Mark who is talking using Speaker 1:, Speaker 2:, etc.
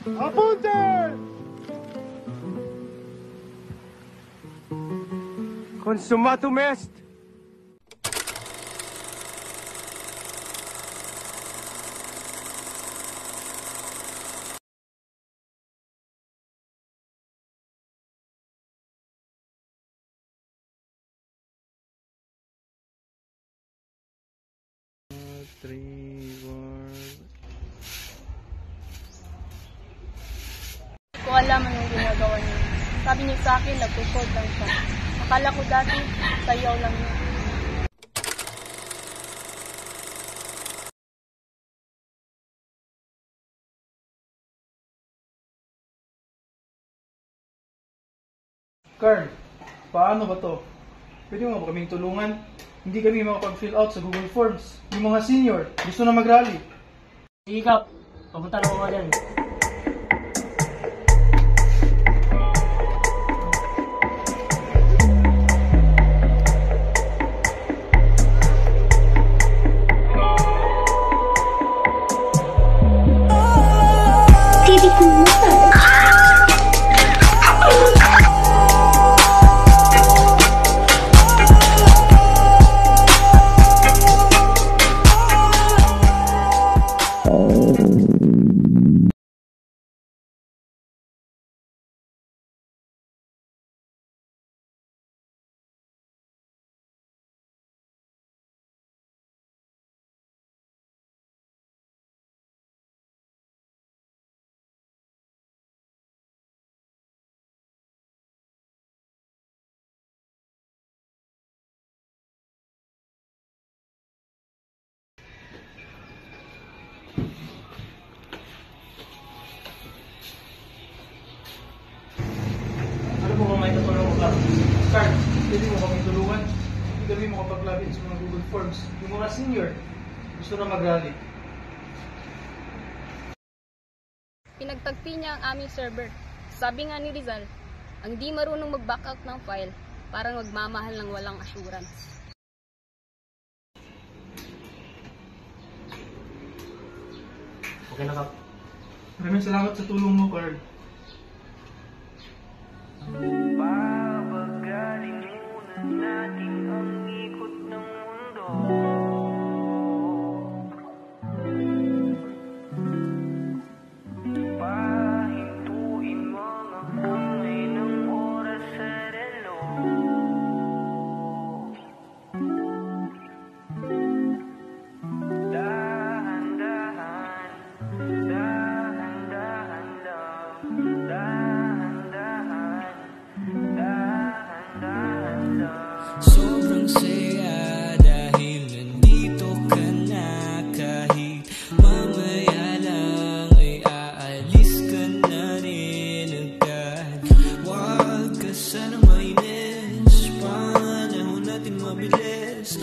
Speaker 1: Apunte! Consumatum est!
Speaker 2: Ko alam anong ginagawa niya. Sabi niya sa akin, nagpupod lang siya. Akala ko dati, sayaw lang niya.
Speaker 3: Carl, paano ba to? Pwede mo ba kaming tulungan? Hindi kami makapag-fill out sa Google Forms. Yung mga senior, gusto na mag-rally.
Speaker 4: Sige Kap, papunta lang ako dyan.
Speaker 3: Ano po kung may natulong ko, Carl? Carl, pwede mo kaming tulungan? Hindi kami makapag-login sa mga Google Forms. Yung mga senior, gusto na mag-rally.
Speaker 2: Pinagtagpi niya ang aming server. Sabi nga ni Rizal, ang di marunong mag-backup ng file, parang magmamahal ng walang assurance.
Speaker 4: Okay na Kap.
Speaker 3: Maraming salamat sa tulong mo, Carl.
Speaker 5: Babagaling muna natin ang ikot ng mundo. Pahintuin mga kamay ng oras sa relo. Dahan-dahan, dahan-dahan lang, dahan-dahan.
Speaker 6: Sobrang saya dahil nandito ka na. Kahit mamaya lang ay aalis ka na rin agad. Huwag ka sanang mainis, panahon natin mabilis.